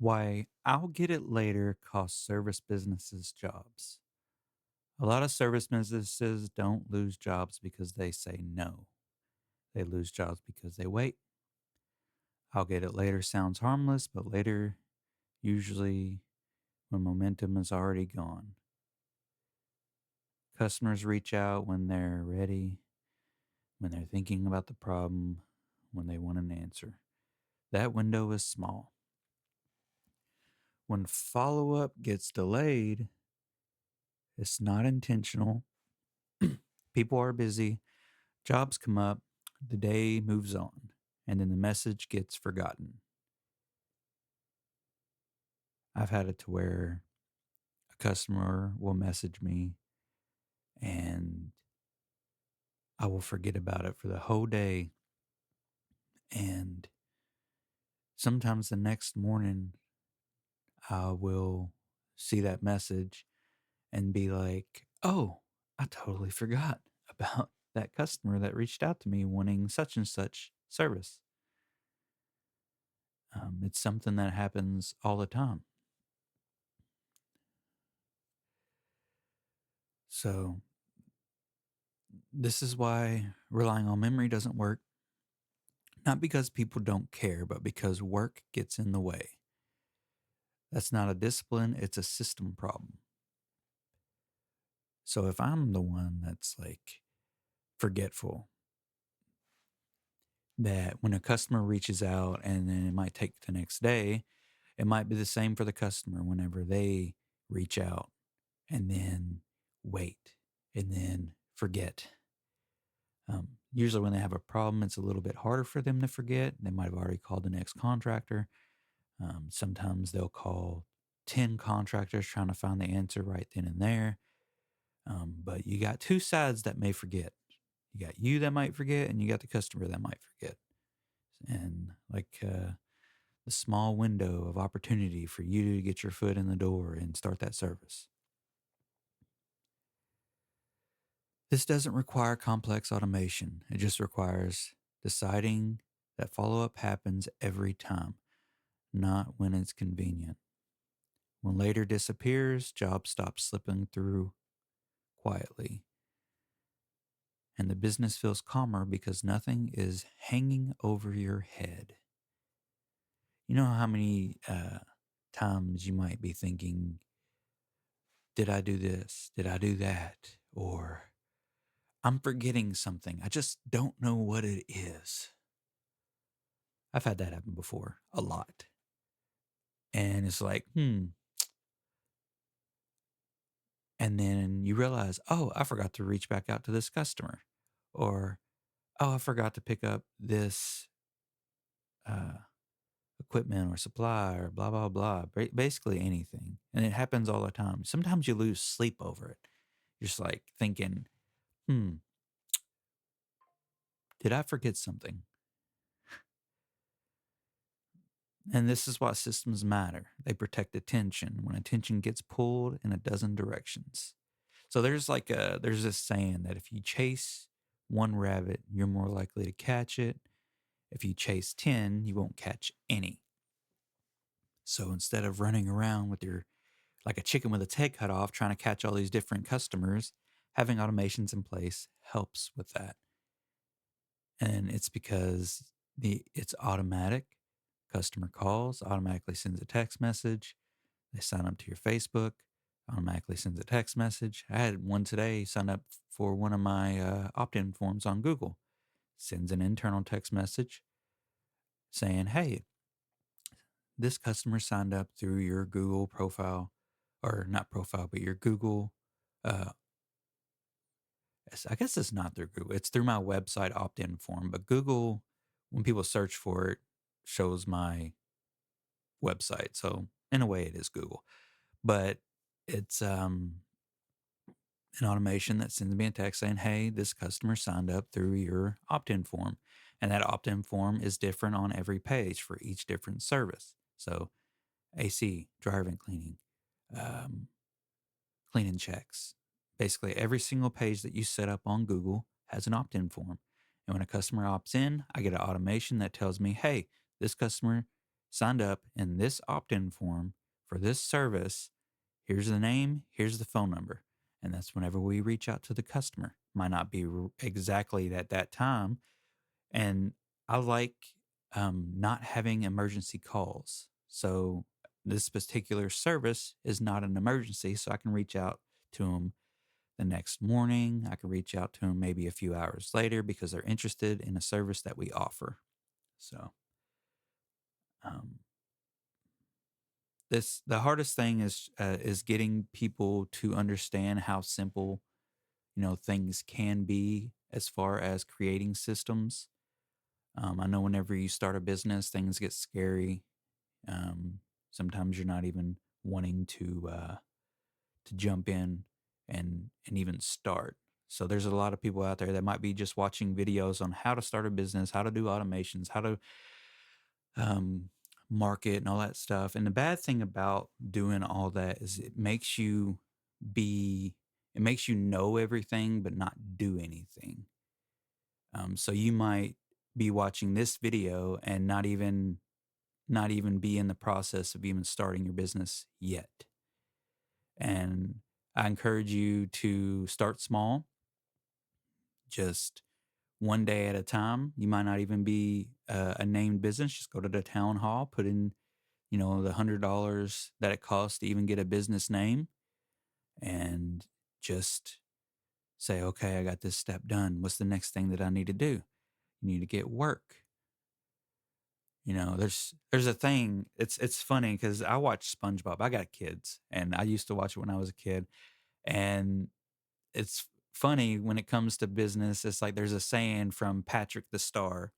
Why "I'll get it later" costs service businesses jobs. A lot of service businesses don't lose jobs because they say no. They lose jobs because they wait. "I'll get it later" sounds harmless, but later, usually when momentum is already gone. Customers reach out when they're ready, when they're thinking about the problem, when they want an answer. That window is small. When follow up gets delayed, it's not intentional. People are busy, jobs come up, the day moves on, and then the message gets forgotten. I've had it to where a customer will message me and I will forget about it for the whole day. And sometimes the next morning, I will see that message and be like, oh, I totally forgot about that customer that reached out to me wanting such and such service. It's something that happens all the time. So, this is why relying on memory doesn't work. Not because people don't care, but because work gets in the way. That's not a discipline, it's a system problem. So if I'm the one that's like forgetful, that when a customer reaches out and then it might take the next day, it might be the same for the customer whenever they reach out and then wait and then forget. Usually, when they have a problem, it's a little bit harder for them to forget. They might have already called the next contractor. Sometimes they'll call 10 contractors trying to find the answer right then and there. But you got two sides that may forget. You got you that might forget, and you got the customer that might forget. And the small window of opportunity for you to get your foot in the door and start that service. This doesn't require complex automation. It just requires deciding that follow up happens every time, not when it's convenient. When later disappears, jobs stop slipping through quietly, and the business feels calmer because nothing is hanging over your head. You know how many times you might be thinking, did I do this? Did I do that? Or I'm forgetting something. I just don't know what it is. I've had that happen before a lot. And it's like, And then you realize, oh, I forgot to reach back out to this customer. Or, oh, I forgot to pick up this uh, equipment or supply or blah, blah, blah. Basically anything. And it happens all the time. Sometimes you lose sleep over it. You're just like thinking, hmm, did I forget something? And this is why systems matter. They protect attention when attention gets pulled in a dozen directions. So there's this saying that if you chase one rabbit, you're more likely to catch it. If you chase 10, you won't catch any. So instead of running around with your like a chicken with its head cut off trying to catch all these different customers, having automations in place helps with that. And it's because it's automatic. Customer calls, automatically sends a text message. They sign up to your Facebook, automatically sends a text message. I had one today sign up for one of my opt-in forms on Google. Sends an internal text message saying, "Hey, this customer signed up through your Google profile, or not profile, but your Google. Uh, I guess it's not through Google. It's through my website opt-in form. But Google, when people search for it, shows my website. So in a way, it is Google, but it's an automation that sends me a text saying, "Hey, this customer signed up through your opt-in form," and that opt-in form is different on every page for each different service. So AC, driving, cleaning, um, cleaning checks. Basically, every single page that you set up on Google has an opt in form. And when a customer opts in, I get an automation that tells me, hey, this customer signed up in this opt-in form for this service. Here's the name, here's the phone number. And that's whenever we reach out to the customer. Might not be exactly at that time. And I like not having emergency calls. So this particular service is not an emergency. So I can reach out to them the next morning. I can reach out to them maybe a few hours later because they're interested in a service that we offer. So um, this the hardest thing is getting people to understand how simple things can be as far as creating systems. I know whenever you start a business, things get scary. Um, Sometimes you're not even wanting to jump in and even start. So there's a lot of people out there that might be just watching videos on how to start a business, how to do automations, how to um, market and all that stuff. And the bad thing about doing all that is it makes you know everything but not do anything. So you might be watching this video and not even be in the process of even starting your business yet. And I encourage you to start small, just one day at a time. You might not even be a named business. Just go to the town hall, put in, the $100 that it costs to even get a business name, and just say, okay, I got this step done. What's the next thing that I need to do? You need to get work. There's a thing. It's funny because I watch SpongeBob. I got kids, and I used to watch it when I was a kid, and it's funny when it comes to business. It's like there's a saying from Patrick the Star,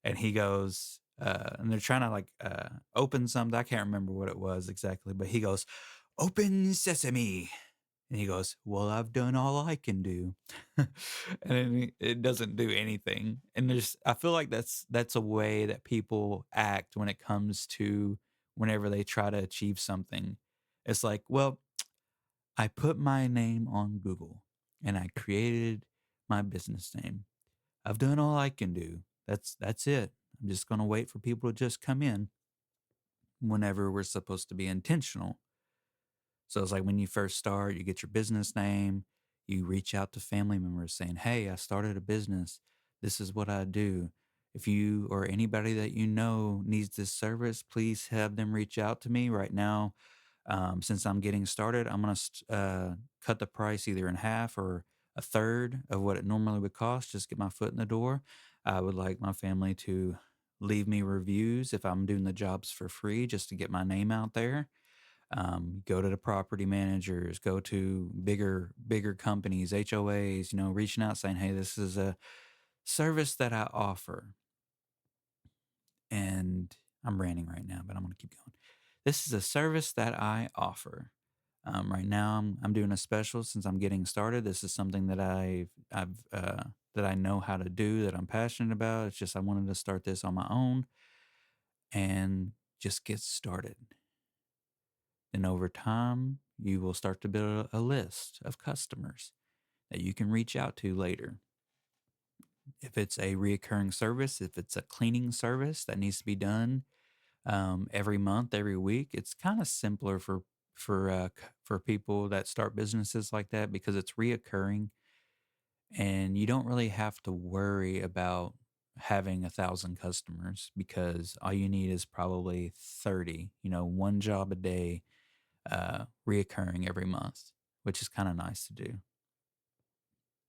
and he goes, and they're trying to like open something. I can't remember what it was exactly, but he goes, "Open sesame." And he goes, "Well, I've done all I can do." And then it doesn't do anything. And I feel like that's a way that people act when it comes to whenever they try to achieve something. It's like, well, I put my name on Google and I created my business name. I've done all I can do. That's it. I'm just going to wait for people to just come in whenever we're supposed to be intentional. So it's like when you first start, you get your business name, you reach out to family members saying, "Hey, I started a business. This is what I do. If you or anybody that you know needs this service, please have them reach out to me right now. Since I'm getting started, I'm going to cut the price either in half or a third of what it normally would cost. Just get my foot in the door. I would like my family to leave me reviews if I'm doing the jobs for free just to get my name out there. Go to the property managers, go to bigger companies, HOAs, reaching out saying, hey, this is a service that I offer. And I'm ranting right now, but I'm going to keep going. This is a service that I offer. Right now, I'm doing a special since I'm getting started. This is something that that I know how to do, that I'm passionate about. It's just I wanted to start this on my own and just get started. And over time, you will start to build a list of customers that you can reach out to later. If it's a reoccurring service, if it's a cleaning service that needs to be done every month, every week, it's kind of simpler for people that start businesses like that because it's reoccurring, and you don't really have to worry about having 1,000 customers because all you need is probably 30. One job a day reoccurring every month, which is kind of nice to do.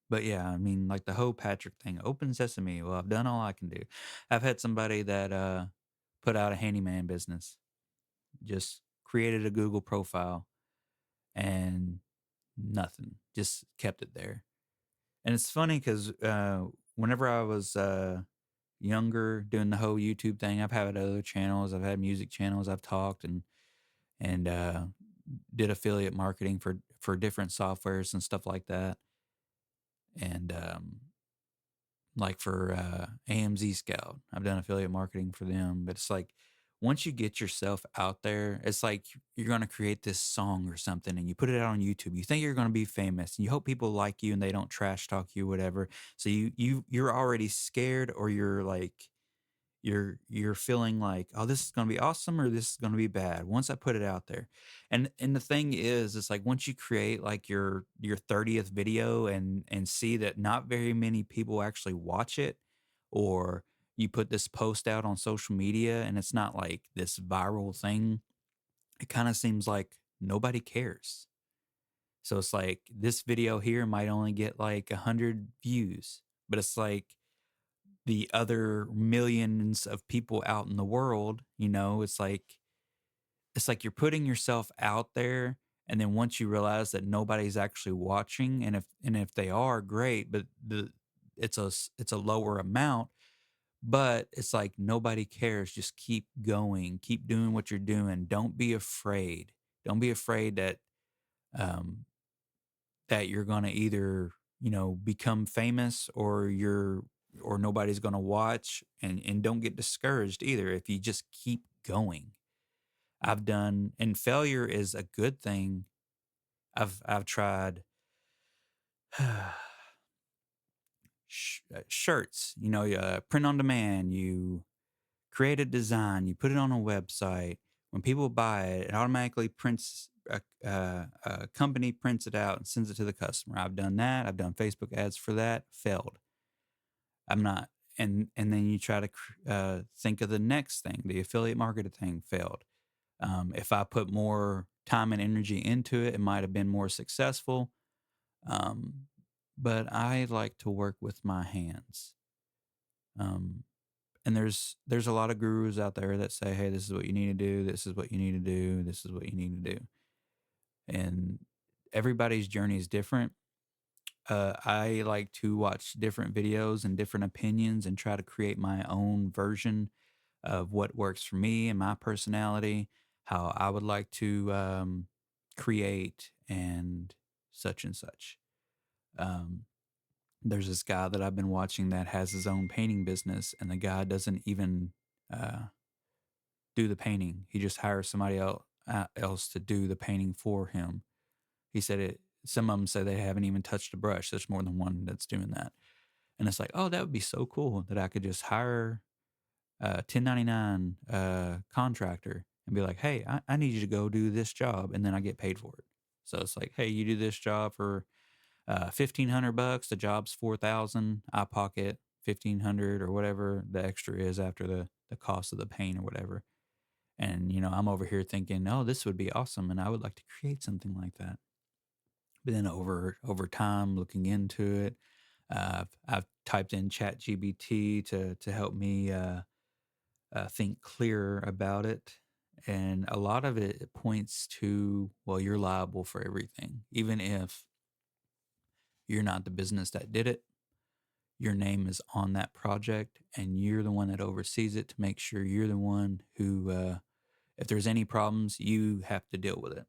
But yeah, I mean, like the whole Patrick thing, open sesame. Well, I've done all I can do. I've had somebody that put out a handyman business, just created a Google profile and nothing, just kept it there. And it's funny because whenever I was younger doing the whole YouTube thing, I've had other channels, I've had music channels, I've talked and did affiliate marketing for different softwares and stuff like that. And like for AMZ Scout, I've done affiliate marketing for them. But it's like once you get yourself out there, it's like you're going to create this song or something and you put it out on YouTube. You think you're going to be famous and you hope people like you and they don't trash talk you, whatever. So you're already scared, or you're like you're feeling like, oh, this is going to be awesome or this is going to be bad once I put it out there. And the thing is, it's like once you create like your 30th video and see that not very many people actually watch it, or you put this post out on social media and it's not like this viral thing, it kind of seems like nobody cares. So it's like this video here might only get like 100 views, but it's like the other millions of people out in the world, it's like you're putting yourself out there, and then once you realize that nobody's actually watching, and if they are, great, but it's a lower amount, but it's like nobody cares. Just keep going, keep doing what you're doing. Don't be afraid. Don't be afraid um that you're going to either, become famous, or nobody's going to watch, and don't get discouraged either if you just keep going. And failure is a good thing. I've tried shirts, print on demand. You create a design, you put it on a website. When people buy it, it automatically prints. A company prints it out and sends it to the customer. I've done that. I've done Facebook ads for that. Failed. I'm not. And then you try to think of the next thing. The affiliate marketing thing failed. If I put more time and energy into it, it might have been more successful. Um, but I like to work with my hands. Um, and there's a lot of gurus out there that say, hey, this is what you need to do, this is what you need to do, this is what you need to do. And everybody's journey is different. I like to watch different videos and different opinions and try to create my own version of what works for me and my personality, how I would like to create, and such and such. Um, there's this guy that I've been watching that has his own painting business, and the guy doesn't even uh, do the painting. He just hires somebody else to do the painting for him. He said it. Some of them say they haven't even touched a brush. There's more than one that's doing that, and it's like, oh, that would be so cool that I could just hire a 1099 contractor and be like, hey, I need you to go do this job, and then I get paid for it. So it's like, hey, you do this job for $1,500. The job's 4,000. I pocket 1,500 or whatever the extra is after the cost of the paint or whatever. And I'm over here thinking, oh, this would be awesome, and I would like to create something like that. But then over time, looking into it, I've typed in Chat GBT to help me think clearer about it. And a lot of it points to, well, you're liable for everything, even if you're not the business that did it. Your name is on that project, and you're the one that oversees it to make sure you're the one who, if there's any problems, you have to deal with it.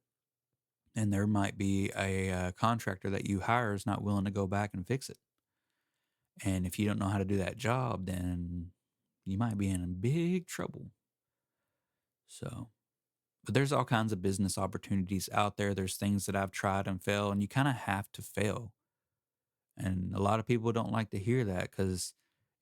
And there might be a contractor that you hire is not willing to go back and fix it. And if you don't know how to do that job, then you might be in big trouble. So, but there's all kinds of business opportunities out there. There's things that I've tried and failed, and you kind of have to fail. And a lot of people don't like to hear that because,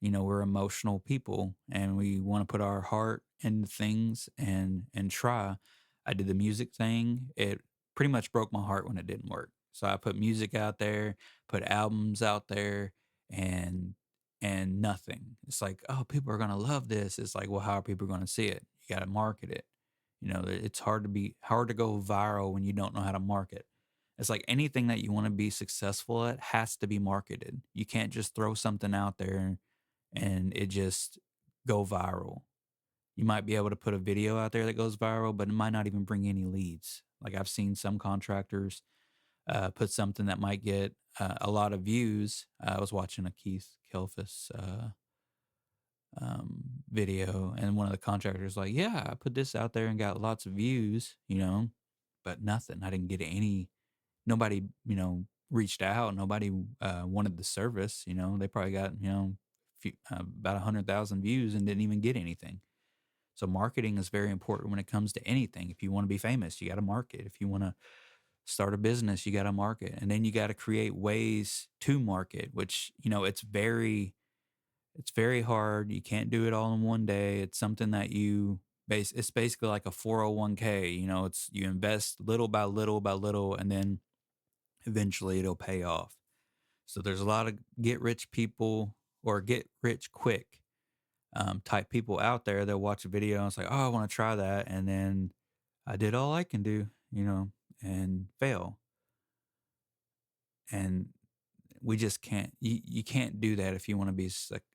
we're emotional people and we want to put our heart into things and try. I did the music thing. It pretty much broke my heart when it didn't work. So I put music out there, put albums out there, and nothing. It's like, oh, people are gonna love this. It's like, well, how are people gonna see it? You gotta market it. It's hard to go viral when you don't know how to market. It's like anything that you want to be successful at has to be marketed. You can't just throw something out there and it just go viral. You might be able to put a video out there that goes viral, but it might not even bring any leads. Like I've seen some contractors put something that might get a lot of views. I was watching a Keith Kelfis video, and one of the contractors like, yeah, I put this out there and got lots of views, but nothing. I didn't get any. Nobody, reached out. Nobody wanted the service. They probably got about 100,000 views and didn't even get anything. So marketing is very important when it comes to anything. If you want to be famous, you got to market. If you want to start a business, you got to market, and then you got to create ways to market. Which it's very It's very hard. You can't do it all in one day. It's something that it's basically like a 401k. It's you invest little by little by little, and then eventually it'll pay off. So there's a lot of get rich people or get rich quick type people out there that watch a video and it's like, oh, I want to try that. And then I did all I can do, and fail. And we just can't, you can't do that if you want to be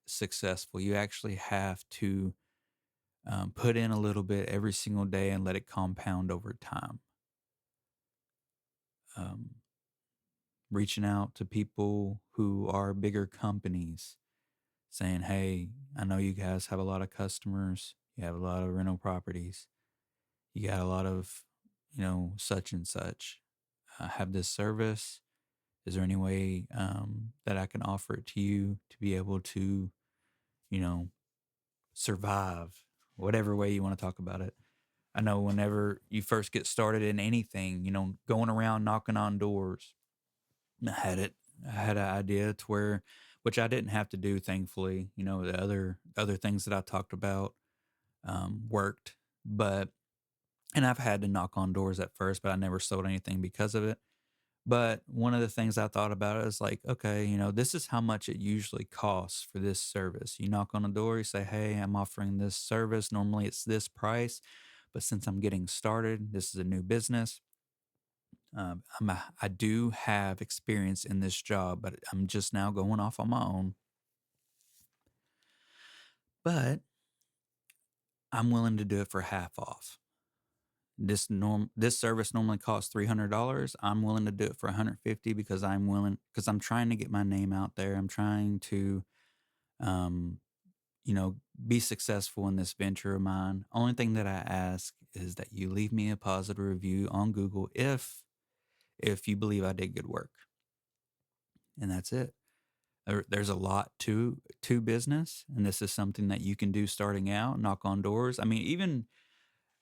successful. You actually have to put in a little bit every single day and let it compound over time. Um, Reaching out to people who are bigger companies saying, hey, I know you guys have a lot of customers, you have a lot of rental properties, you got a lot of, such and such. I have this service. Is there any way that I can offer it to you to be able to, you know, survive, whatever way you want to talk about it? I know whenever you first get started in anything, going around knocking on doors, I had it. I had an idea to where, which I didn't have to do, thankfully. The other things that I talked about worked, but and I've had to knock on doors at first, but I never sold anything because of it. But one of the things I thought about is like, okay, this is how much it usually costs for this service. You knock on a door, you say, hey, I'm offering this service. Normally it's this price, but since I'm getting started, this is a new business. I do have experience in this job, but I'm just now going off on my own. But I'm willing to do it for half off. This service normally costs $300. I'm willing to do it for 150 because I'm trying to get my name out there. I'm trying to um be successful in this venture of mine. Only thing that I ask is that you leave me a positive review on Google if you believe I did good work. And that's it. There's a lot to business, and this is something that you can do starting out, knock on doors. I mean, even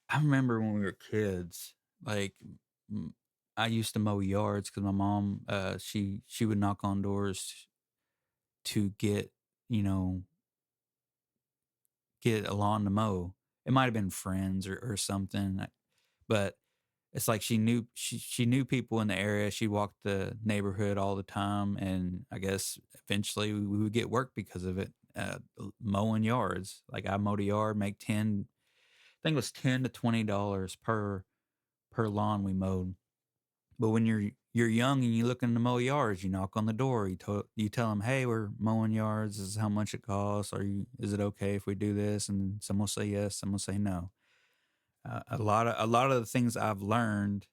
I remember when we were kids, like m- I used to mow yards because my mom, she would knock on doors to you know, get a lawn to mow. It might have been friends or something, but it's like she knew people in the area. She walked the neighborhood all the time, and I guess eventually we would get work because of it. Mowing yards, like I mowed a yard, make 10. I think it was $10 to $20 per lawn we mowed. But when you're young and you're looking to mow yards, you knock on the door. You tell them, "Hey, we're mowing yards. This is how much it costs. Is it okay if we do this?" And some will say yes, some will say no. A lot of the things I've learned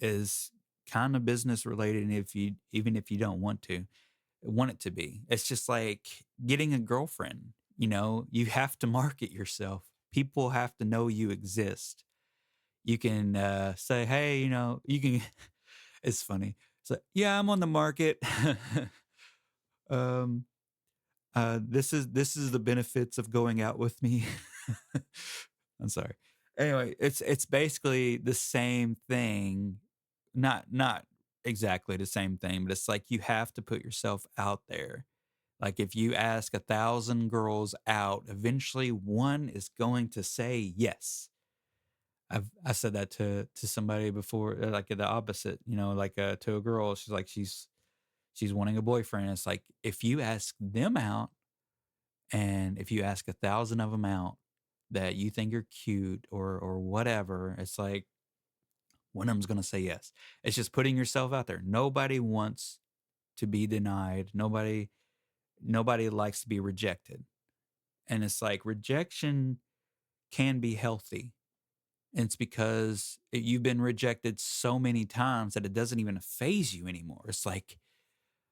is kind of business related. And even if you don't want it to be, it's just like getting a girlfriend. You have to market yourself. People have to know you exist. You can say, "Hey, you can." It's funny. So yeah, I'm on the market. um, this is the benefits of going out with me. I'm sorry. Anyway, it's basically the same thing. Not exactly the same thing, but it's like you have to put yourself out there. Like if you ask 1,000 girls out, eventually one is going to say yes. I said that to somebody before, like the opposite, like to a girl. She's wanting a boyfriend. It's like if you ask them out, and if you ask 1,000 of them out that you think are cute or whatever, it's like one of them's gonna say yes. It's just putting yourself out there. Nobody wants to be denied. Nobody likes to be rejected. And it's like rejection can be healthy. And it's because you've been rejected so many times that it doesn't even phase you anymore. It's like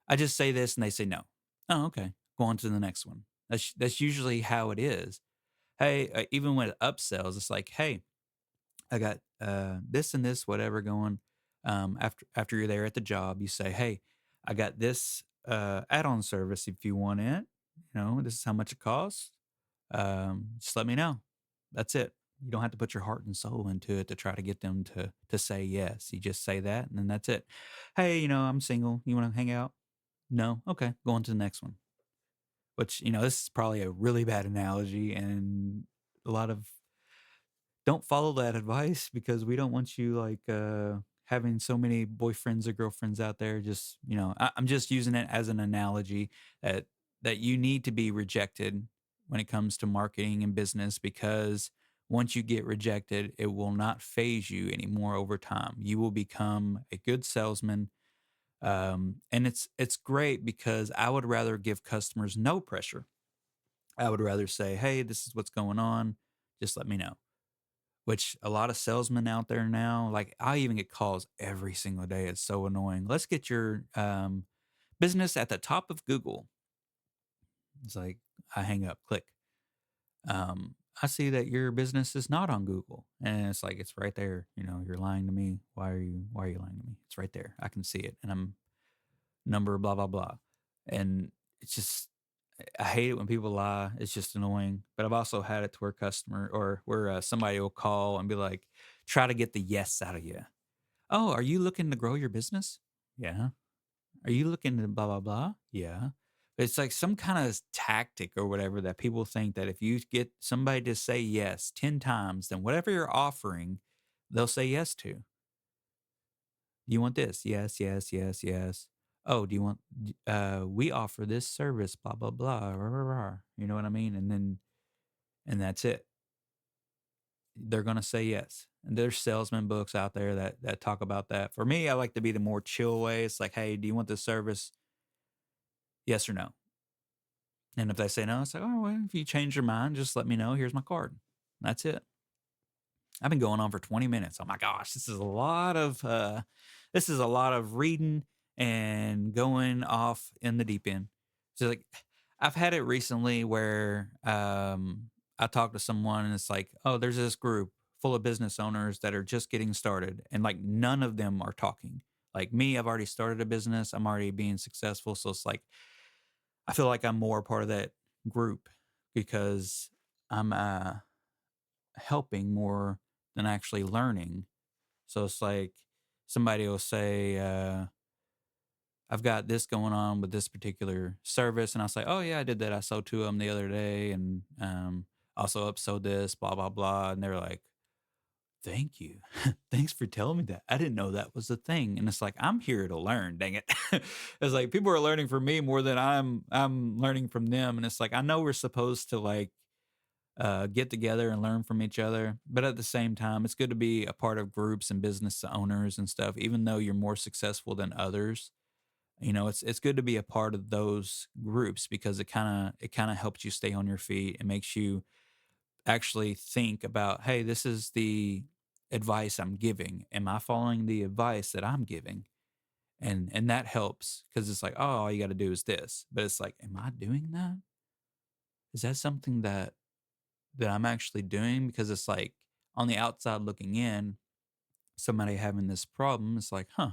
I just say this and they say no. Oh, okay. Go on to the next one. That's usually how it is. Hey, even with upsells, it's like, hey, I got this and this, whatever going. After you're there at the job, you say, hey, I got this add-on service if you want it. This is how much it costs. Just let me know. That's it. You don't have to put your heart and soul into it to try to get them to say yes. You just say that, and then that's it. Hey, I'm single. You want to hang out? No? Okay, go on to the next one. which, this is probably a really bad analogy, and a lot of don't follow that advice because we don't want you like having so many boyfriends or girlfriends out there. Just I'm just using it as an analogy that you need to be rejected when it comes to marketing and business because once you get rejected, it will not phase you anymore over time. You will become a good salesman, and it's great because I would rather give customers no pressure. I would rather say, "Hey, this is what's going on. Just let me know." Which a lot of salesmen out there now, like I even get calls every single day. It's so annoying. Let's get your business at the top of Google. It's like I hang up, click. I see that your business is not on Google, and it's like it's right there. You're lying to me. Why are you lying to me? It's right there. I can see it, and I'm number blah blah blah, and it's just I hate it when people lie. It's just annoying. But I've also had it to where customer or where somebody will call and be like, try to get the yes out of you. Oh, are you looking to grow your business? Yeah. Are you looking to blah, blah, blah? Yeah. It's like some kind of tactic or whatever that people think that if you get somebody to say yes 10 times, then whatever you're offering, they'll say yes to. Do you want this? Yes, yes, yes, yes. Oh, do you want, we offer this service, blah, blah, blah, rah, rah, rah. You know what I mean? And that's it. They're going to say yes. And there's salesman books out there that talk about that. For me, I like to be the more chill way. It's like, hey, do you want this service? Yes or no? And if they say no, it's like, oh, well, if you change your mind, just let me know. Here's my card. That's it. I've been going on for 20 minutes. Oh my gosh, this is a lot of reading and going off in the deep end. So like I've had it recently where I talked to someone and it's like, oh, there's this group full of business owners that are just getting started and like none of them are talking. Like me, I've already started a business. I'm already being successful. So it's like I feel like I'm more part of that group because I'm helping more than actually learning. So it's like somebody will say, I've got this going on with this particular service. And I'll say, oh, yeah, I did that. I sold to them the other day and also upsold this, blah, blah, blah. And they're like, thank you. Thanks for telling me that. I didn't know that was a thing. And it's like, I'm here to learn, dang it. It's like people are learning from me more than I'm learning from them. And it's like, I know we're supposed to like get together and learn from each other. But at the same time, it's good to be a part of groups and business owners and stuff, even though you're more successful than others. It's good to be a part of those groups because it kind of helps you stay on your feet. It makes you actually think about, hey, this is the advice I'm giving. Am I following the advice that I'm giving? And that helps because it's like, oh, all you got to do is this. But it's like, am I doing that? Is that something that I'm actually doing? Because it's like on the outside looking in, somebody having this problem, it's like, huh,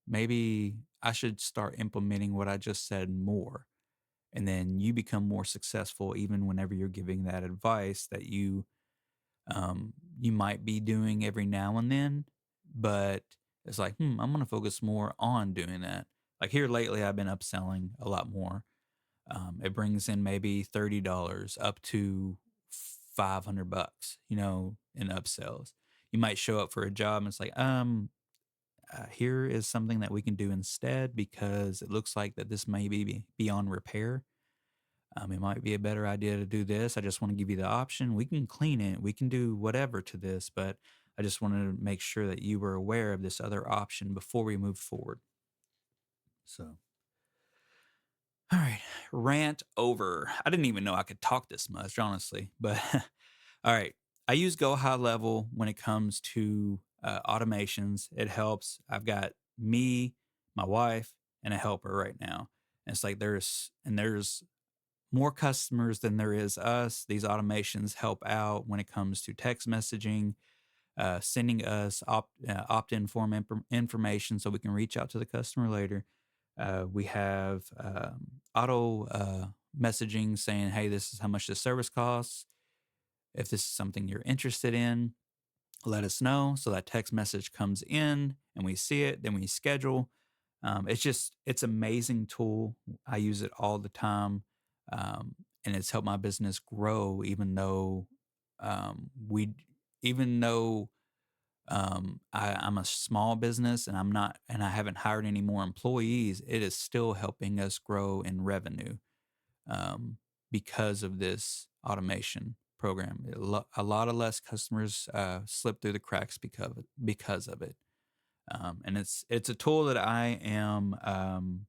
maybe I should start implementing what I just said more. And then you become more successful even whenever you're giving that advice that you might be doing every now and then. But it's like, I'm gonna focus more on doing that. Like here lately I've been upselling a lot more. It brings in maybe $30 up to $500, in upsells. You might show up for a job and it's like, here is something that we can do instead because it looks like that this may be beyond repair. It might be a better idea to do this. I just want to give you the option. We can clean it. We can do whatever to this, but I just wanted to make sure that you were aware of this other option before we move forward. So, all right, rant over. I didn't even know I could talk this much, honestly. But all right, I use GoHighLevel when it comes to automations. It helps. I've got me, my wife, and a helper right now. And it's like there's more customers than there is us. These automations help out when it comes to text messaging, sending us opt-in form information so we can reach out to the customer later. We have auto messaging saying, hey, this is how much the service costs. If this is something you're interested in, let us know. So that text message comes in and we see it, then we schedule. It's amazing tool. I use it all the time. and it's helped my business grow, even though we, even though I'm a small business and I'm not, and I haven't hired any more employees. It is still helping us grow in revenue um, because of this automation program. A lot of less customers slip through the cracks because of it. And it's a tool that I'm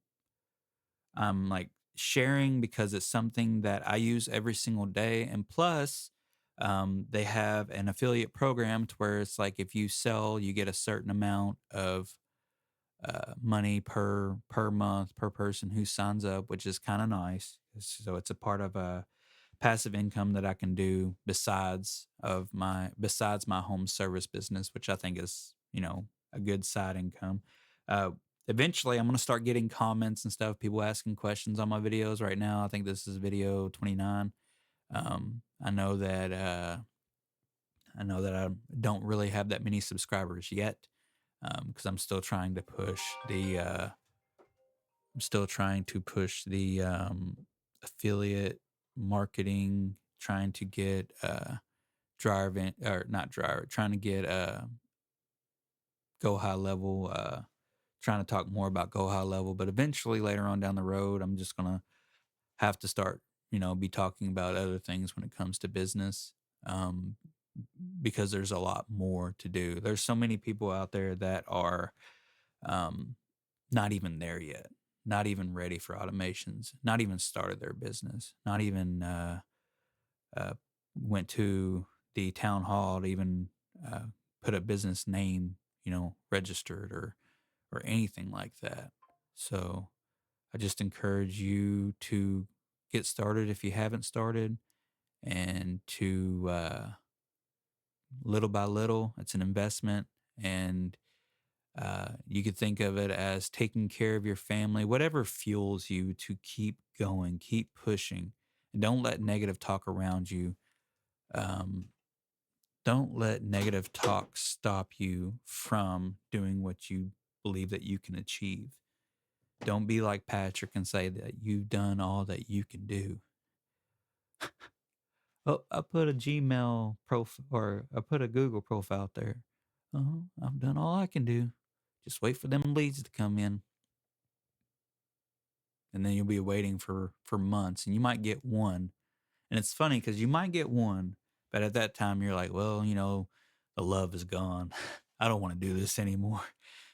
like sharing because it's something that I use every single day. And plus, they have an affiliate program to where it's like if you sell, you get a certain amount of money per month per person who signs up, which is kind of nice. So it's a part of a passive income that I can do besides my home service business, which I think is, a good side income. Uh, Eventually, I'm going to start getting comments and stuff, people asking questions on my videos. Right now, I think this is video 29. I know that I don't really have that many subscribers yet because I'm still trying to push the affiliate marketing, trying to get driver or not driver, trying to get go high level, trying to talk more about go high level. But eventually, later on down the road, I'm just gonna have to start, be talking about other things when it comes to business. Um, because there's a lot more to do. There's so many people out there that are um, not even there yet, not even ready for automations, not even started their business, not even uh, went to the town hall to even uh, put a business name, registered or anything like that. So I just encourage you to get started if you haven't started, and to little by little, it's an investment, and you could think of it as taking care of your family, whatever fuels you to keep going, keep pushing, and don't let negative talk around you. Um, don't let negative talk stop you from doing what you believe that you can achieve. Don't be like Patrick and say that you've done all that you can do. Oh, I put a Gmail profile, or I put a Google profile out there. I've done all I can do. Just wait for them leads to come in, and then you'll be waiting for months, and you might get one. And it's funny because you might get one, but at that time you're like, well, the love is gone. I don't want to do this anymore.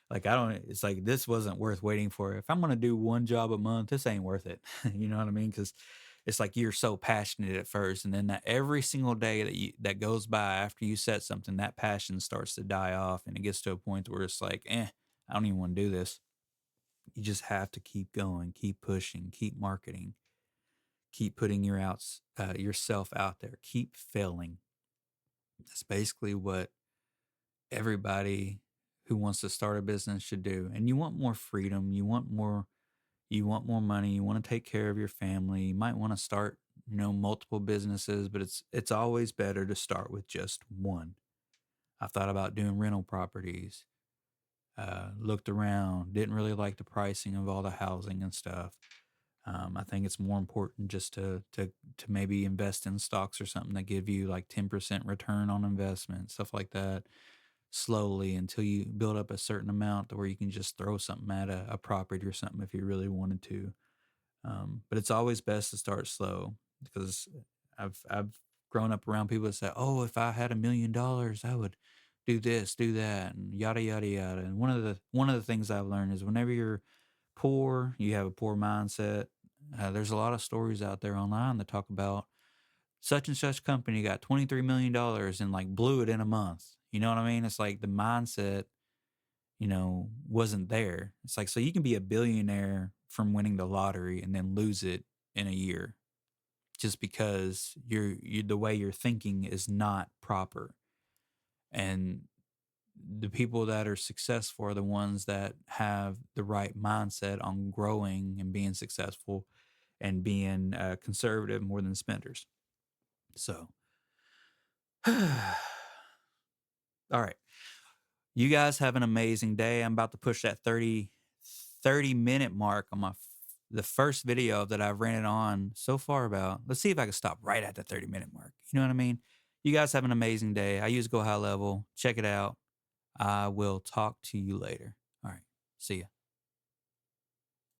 Like I don't. It's like this wasn't worth waiting for. If I'm gonna do one job a month, this ain't worth it. You know what I mean? Because it's like you're so passionate at first, and then that every single day that goes by after you set something, that passion starts to die off, and it gets to a point where it's like, I don't even want to do this. You just have to keep going, keep pushing, keep marketing, keep putting yourself out there, keep failing. That's basically what everybody who wants to start a business should do. And you want more freedom, you want more money, you want to take care of your family. You might want to start, multiple businesses, but it's always better to start with just one. I thought about doing rental properties. Looked around, didn't really like the pricing of all the housing and stuff. I think it's more important just to maybe invest in stocks or something that give you like 10% return on investment, stuff like that, slowly until you build up a certain amount to where you can just throw something at a property or something if you really wanted to. But it's always best to start slow because I've grown up around people that say, "Oh, if I had $1 million, I would do this, do that, and yada yada yada." And one of the things I've learned is whenever you're poor, you have a poor mindset. There's a lot of stories out there online that talk about such and such company got $23 million and like blew it in a month. You know what I mean? It's like the mindset, wasn't there. It's like, so you can be a billionaire from winning the lottery and then lose it in a year just because the way you're thinking is not proper. And the people that are successful are the ones that have the right mindset on growing and being successful and being conservative more than spenders. So, all right. You guys have an amazing day. I'm about to push that 30 minute mark on my the first video that I've ran it on so far about. Let's see if I can stop right at the 30-minute mark. You know what I mean? You guys have an amazing day. I use Go High Level. Check it out. I will talk to you later. All right. See ya.